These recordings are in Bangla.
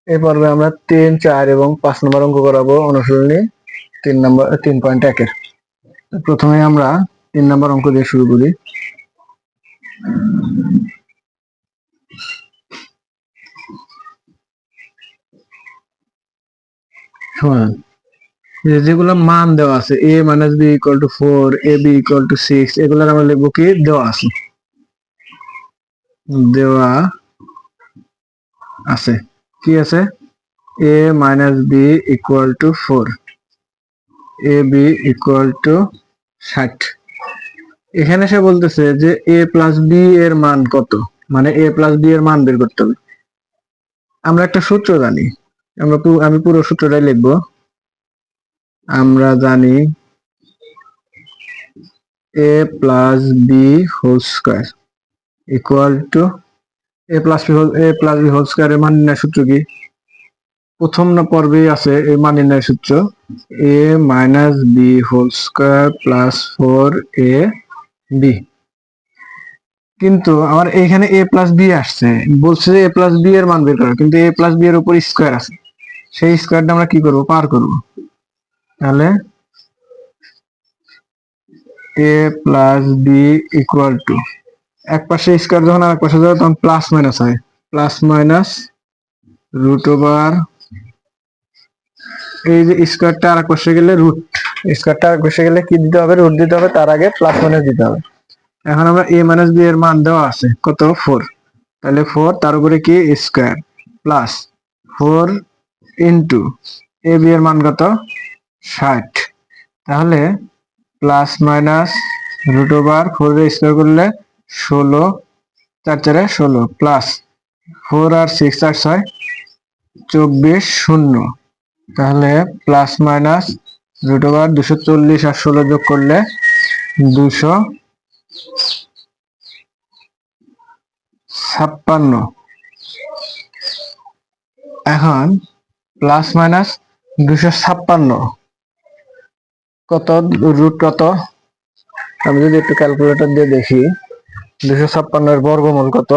এই পর্বে আমরা 3, 4 এবং 5 নম্বর অঙ্ক করাবো অনুশীলনী 3.1 এর। প্রথমে আমরা 3 নম্বর অঙ্ক দিয়ে শুরু করি। সমান যেগুলো মান দেওয়া আছে a minus b equal two 4, ab equal to 6, এগুলোর আমরা লিখবো কি দেওয়া আছে, দেওয়া আছে কি আছে a minus b equal two 4, ab equal to 60। এখানে সে বলতেছে যে a প্লাস b এর মান কত, মানে a প্লাস b এর মান বের করতে হবে। আমরা একটা সূত্র জানি, আমি পুরো সূত্রটাই লিখবো। আমরা জানি a plus b whole square equal to a plus b whole square এর মান নির্ণয় সূত্র কি? প্রথম না পর্বেই আছে এই মান নির্ণয় সূত্র a minus b whole square plus 4ab। কিন্তু আমার এইখানে a প্লাস b আসছে, বলছে যে a প্লাস b এর মান বের করো, কিন্তু a প্লাস b এর উপর স্কয়ার আছে, সেই স্কয়ারটা আমরা কি করব, পার করব। তাহলে a plus b equal two, এক পাশে স্কয়ার যখন আর এক পাশে যাবে তখন প্লাস মাইনাস হয়, প্লাস মাইনাস রুট ওভার, এই যে স্কয়ারটা আর এক পাশে গেলে রুট, স্কয়ারটা আর এক পাশে গেলে কি দিতে হবে, রুট দিতে হবে, তার আগে প্লাস মাইনাস দিতে হবে। এখন আমরা a মাইনাস b এর মান দেওয়া আছে কত, 4, তাহলে 4 তার উপরে কি square plus 4 into a b এর মান কত 60, তাহলে প্লাস মাইনাস রুট ওভার 4 এর স্কয়ার করলে 16, 4 4 16 প্লাস 4 আর 6 আর 6 24 শূন্য, তাহলে প্লাস মাইনাস রুট ওভার 240 আর 16 যোগ করলে 256। এখন প্লাস মাইনাস 256 কত, রুট কত, আমি যদি একটু ক্যালকুলেটর দিয়ে দেখি 256 এর বর্গমূল কত,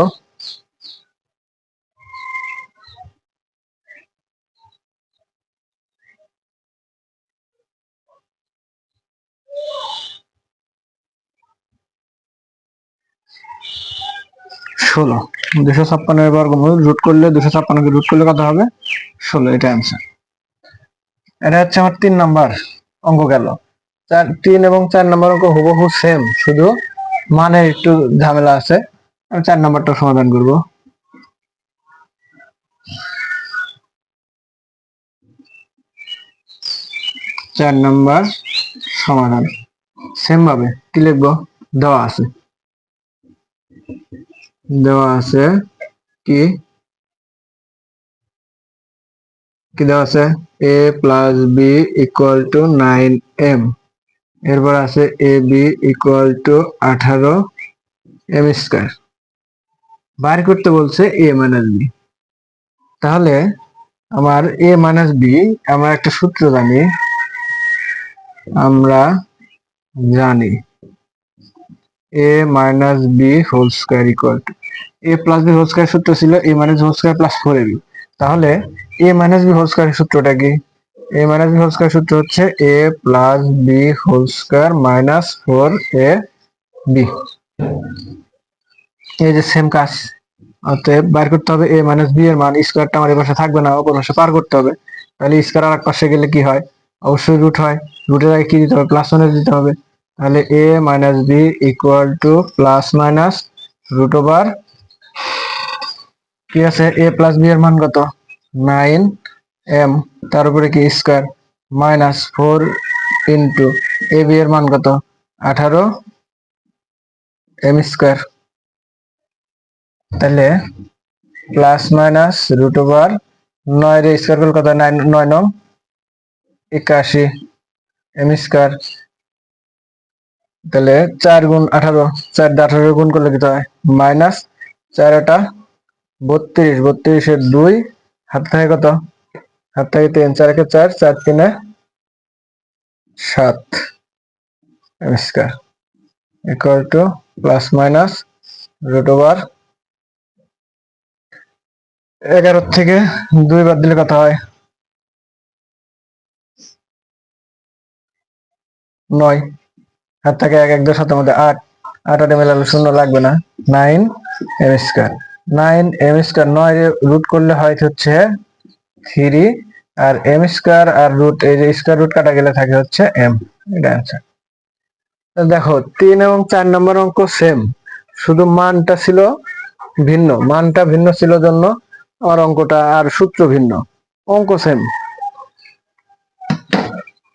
ষোলো। 256 এর বর্গমূল রুট করলে 256 কে রুট করলে কত হবে, 16, এটা অ্যান্সার। এটা হচ্ছে আমার 3 নাম্বার অঙ্ক গেল। 3 এবং 4 নাম্বার অঙ্ক হুবহু সেম, শুধু মানে একটু ঝামেলা আছে। আমি 4 নাম্বারটা সমাধান করব। 4 নাম্বার সমাধান সেম ভাবে কি লিখবো, দেওয়া আছে, দেওয়া আছে কি কি দেওয়া আছে, a plus b equal to 9m, এরপর আছে A B equal to 18m square, বাইর করতে বলছে a মাইনাস b। তাহলে আমার a মাইনাস b, আমরা একটা সূত্র জানি, আমরা জানি a minus b whole square equal to, a plus b whole square সূত্র ছিল a minus whole square plus 4ab। তাহলে a minus b whole square সূত্রটা কি, a minus b whole square সূত্র হচ্ছে a plus b whole square minus 4ab। এই যে সেম কাজ, অতএব বাইর করতে হবে a মাইনাস b এর মান, স্কয়ারটা আমার এই পাশে থাকবে না, অপর পাশে পার করতে হবে। তাহলে স্কয়ার আর এক পাশে গেলে কি হয়, অবশ্যই রুট হয়, রুটের আগে কি দিতে হবে, প্লাস মাইনাস দিতে হবে। তাহলে a minus b equal to plus minus root over, কি আছে a প্লাস b এর মান কত 9m, তার উপরে কি square minus 4 into a b এর মান কত 18m স্কয়ার, তাহলে প্লাস মাইনাস রুট ওভার 9 রে স্কয়ার করলে কত, 9 9 81m স্কয়ার, তাহলে 4 গুণ 18, 4 দিয়ে 18 গুণ করলে কত হয়, মাইনাস 4 8 32, 32 এর 2 হাত থাকে কত, হাত থাকে 3, 4 একে 4, 4 3 7m square equal to plus minus root over 11 থেকে 2 বাদ দিলে কত হয়? 9। হাত থেকে 1 1 2 7 মধ্যে 8, 8 মেলালে শূন্য লাগবে না। 9 m square, 9 m square 9 root করলে হয় হচ্ছে 3, আর এম স্কয়ার আর রুট এই যে স্কয়ার রুট কাটা গেলে থাকে হচ্ছে এম। এটা অ্যান্সার। দেখো 3 এবং 4 নম্বর অঙ্ক সেম, শুধু মানটা ছিল ভিন্ন, মানটা ভিন্ন ছিল জন্য আমার অঙ্কটা আর সূত্র ভিন্ন, অঙ্ক সেম।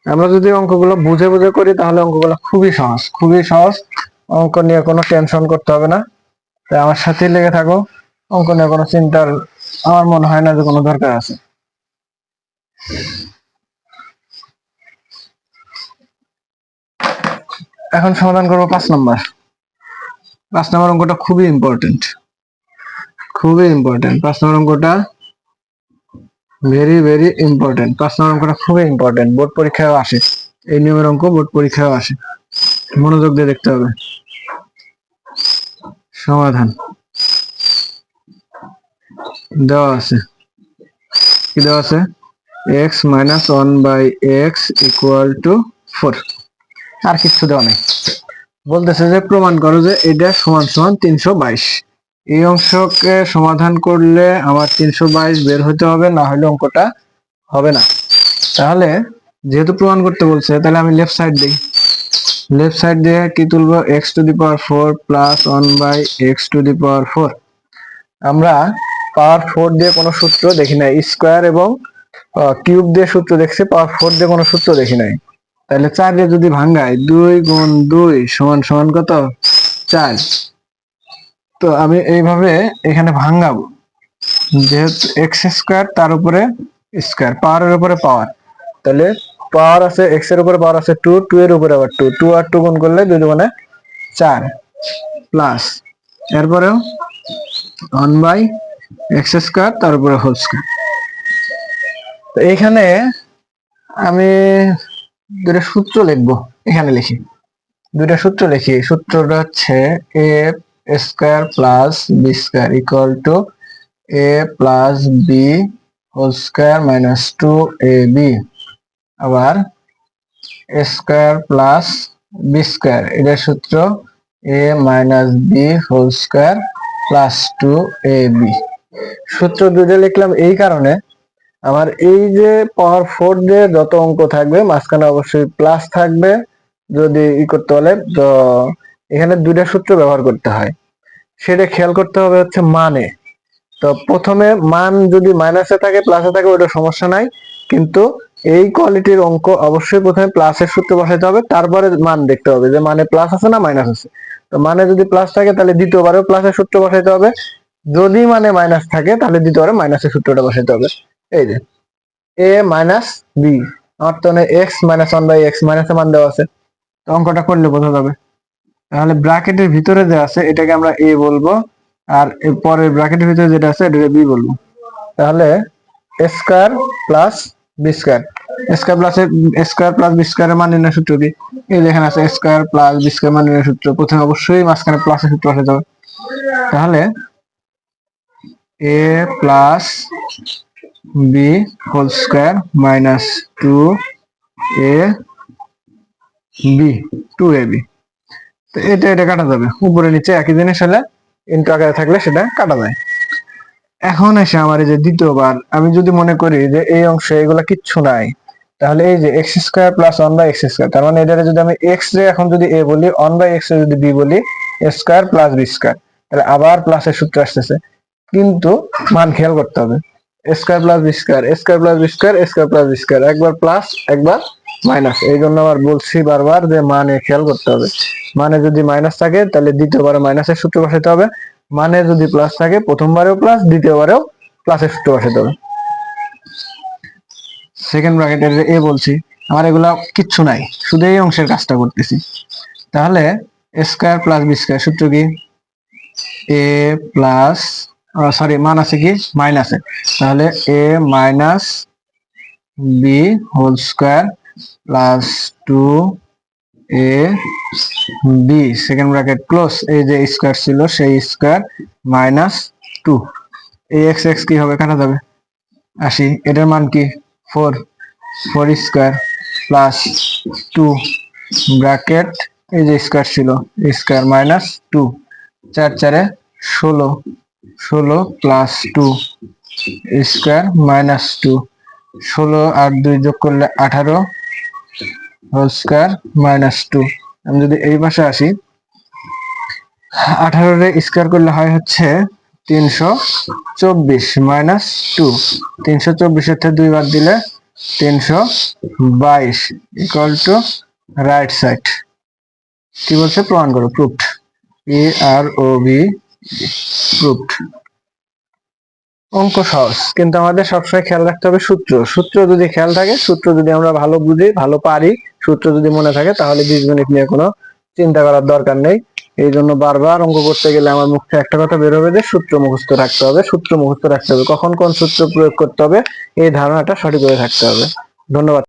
আমরা যদি অঙ্কগুলো বুঝে বুঝে করি তাহলে অঙ্কগুলো খুবই সহজ, খুবই সহজ। অঙ্ক নিয়ে কোনো টেনশন করতে হবে না। তাই আমার সাথেই লেগে থাকো, অঙ্ক নিয়ে কোনো চিন্তার আমার মনে হয় না যে কোনো দরকার আছে। এখন সমাধান করবো 5 নম্বর। 5 নম্বর অঙ্কটা খুবই ইম্পর্টেন্ট, খুবই ইম্পর্টেন্ট 5 নম্বর অঙ্কটা, ভেরি ভেরি ইম্পর্টেন্ট। 5 নম্বর অঙ্কটা খুবই ইম্পর্টেন্ট, বোর্ড পরীক্ষায়ও আসে, এই নিয়মের অঙ্ক বোর্ড পরীক্ষায়ও আসে, মনোযোগ দিয়ে দেখতে হবে। সমাধান দেওয়া আছে, কি দেওয়া আছে? x minus 1 by x equal to 4, আর কিছু দেওয়া নেই। বলতেছে যে প্রমাণ করো যে এটা সমান সমান 322। এই অংশকে সমাধান করলে আমার 322 বের হতে হবে, না হলে অঙ্কটা হবে না। তাহলে যেহেতু প্রমাণ করতে বলছে, তাহলে আমি লেফট সাইড দিই। লেফট সাইড দিয়ে কি তুলবো? x to the power 4 plus 1 by x to the power 4। আমরা পাওয়ার 4 দিয়ে কোনো সূত্র দেখি নাই, স্কয়ার এবং কিউব দিয়ে সূত্র দেখছি, পাওয়ার 4 দিয়ে কোনো সূত্র দেখি নাই। তাহলে 4 দিয়ে যদি ভাঙাই 2 গুণ 2 সমান সমান কত? 4। তো আমি এইভাবে এখানে ভাঙাবো, যেহেতু এক্স স্কয়ার তার উপরে স্কয়ার, পাওয়ারের উপরে পাওয়ার, তাহলে পাওয়ার আছে এক্স এর উপরে পাওয়ার আছে 2, 2 এর উপরে আবার 2, 2 আর 2 গুণ করলে 2 দুগুণে 4 প্লাস এরপরেও 1 বাই এক্স স্কয়ার তার উপরে হোল স্কয়ার। তো এখানে আমি দুটো সূত্র লিখবো, এখানে লিখি দুইটা সূত্র লিখি। সূত্রটা হচ্ছে A square plus B square equal to A plus B whole square minus 2ab, আবার A square plus B square, এটার সূত্র A minus B whole square plus 2ab। সূত্র দুটো লিখলাম এই কারণে, আমার এই যে পাওয়ার 4 দিয়ে যত অঙ্ক থাকবে মাঝখানে অবশ্যই প্লাস থাকবে যদি করতে হলে, তো এখানে দুইটা সূত্র ব্যবহার করতে হয়, সেটা খেয়াল করতে হবে হচ্ছে মানে। তো প্রথমে মান যদি মাইনাসে থাকে প্লাসে থাকে ওটা সমস্যা নাই, কিন্তু এই কোয়ালিটির অঙ্ক অবশ্যই প্রথমে প্লাসের সূত্র বসাইতে হবে, তারপরে মান দেখতে হবে যে মানে প্লাস আছে না মাইনাস আছে। তো মানে যদি প্লাস থাকে তাহলে দ্বিতীয়বারেও প্লাসের সূত্র বসাইতে হবে, যদি মানে মাইনাস থাকে তাহলে দ্বিতীয়বারে মাইনাসের সূত্রটা বসাইতে হবে। এই যে এ মাইনাস বি, আমার তো এক্স মাইনাস 1 বাই এক্স মাইনাসের মান দেওয়া আছে, তো অঙ্কটা করলে বোঝা যাবে। তাহলে ব্র্যাকেটের ভিতরে যে আছে এটাকে আমরা এ বলবো, আর পরের ব্র্যাকেটের ভিতরে যেটা আছে এটাকে বি বলবো। তাহলে square plus B square, square plus square plus B স্কয়ারের মান নির্ণয় সূত্র কি? এই যেখানে আছে স্কয়ার প্লাস বি স্কয়ার মান নির্ণয় সূত্র, প্রথমে অবশ্যই মাঝখানে প্লাসের সূত্র বসাতে হবে। তাহলে A plus B whole square minus 2ab, 2ab। তো এটা কাটা যাবে, উপরে নিচে একই জিনিস হলে ইনটু আকারে থাকলে সেটা কাটা যায়। এখন এসে আমার এই যে দ্বিতীয়বার আমি যদি মনে করি যে এই অংশে এগুলা কিচ্ছু নাই, তাহলে এই যে x square plus 1 by x square, তার মানে এটারে যদি আমি এক্স রে এখন যদি এ বলি, 1 বাই এক্স রে যদি বি বলি, এ স্কয়ার প্লাস বি স্কয়ার, তাহলে আবার প্লাসের সূত্র আসতেছে, কিন্তু মান খেয়াল করতে হবে। এ স্কয়ার প্লাস বি স্কয়ার, এ স্কয়ার প্লাস বি স্কয়ার, এ স্কয়ার প্লাস বি স্কয়ার, একবার প্লাস একবার মাইনাস, এই জন্য আবার বলছি বারবার যে মানে খেয়াল করতে হবে। মানে যদি মাইনাস থাকে তাহলে দ্বিতীয়বারে মাইনাসের সূত্র বসাতে হবে, মানে যদি প্লাস থাকে প্রথমবারেও প্লাস দ্বিতীয়বারেও প্লাসের সূত্র বসাতে হবে। সেকেন্ড ব্র্যাকেটের এ বলছি, আমার এগুলা কিচ্ছু নাই, শুধু এই অংশের কাজটা করতেছি। তাহলে এ স্কয়ার প্লাস বি স্কয়ার সূত্র কি? এ প্লাস, সরি মান আছে কি মাইনাসে, তাহলে A minus B whole square plus 2 A B second bracket close, এই যে স্কয়ার ছিল সেই স্কয়ার মাইনাস 2। এই এক্স এক্স কি হবে, কাটা যাবে। 80, এটার মান কি 4, 4 স্কোয়ার প্লাস 2 ব্র্যাকেট, এই যে স্কোয়ার ছিল square minus 2, 4 4 16, 16 plus 2 square minus 2, 16 আর 2 যোগ করলে 18 হোল স্কোয়ার মাইনাস 2। আমি যদি এই পাশে আসি, 18 রে স্কোয়ার করলে হয় হচ্ছে 324 মাইনাস 2, 324 এর থেকে 2 বাদ দিলে 322 ইকুয়াল টু রাইট সাইড। কি বলছে, প্রমাণ করো, প্রুফড, PROV প্রুফড। অঙ্ক সহজ, কিন্তু আমাদের সবসময় খেয়াল রাখতে হবে সূত্র। সূত্র যদি খেয়াল থাকে, সূত্র যদি আমরা ভালো বুঝি, ভালো পারি, সূত্র যদি মনে থাকে, তাহলে বীজগণিত নিয়ে কোনো চিন্তা করার দরকার নেই। এই জন্য বারবার অঙ্ক করতে গেলে আমার মুখ থেকে একটা কথা বের হবে যে সূত্র মুখস্থ রাখতে হবে, সূত্র মুখস্থ রাখতে হবে, কখন কোন সূত্র প্রয়োগ করতে হবে এই ধারণাটা সঠিকভাবে থাকতে হবে। ধন্যবাদ।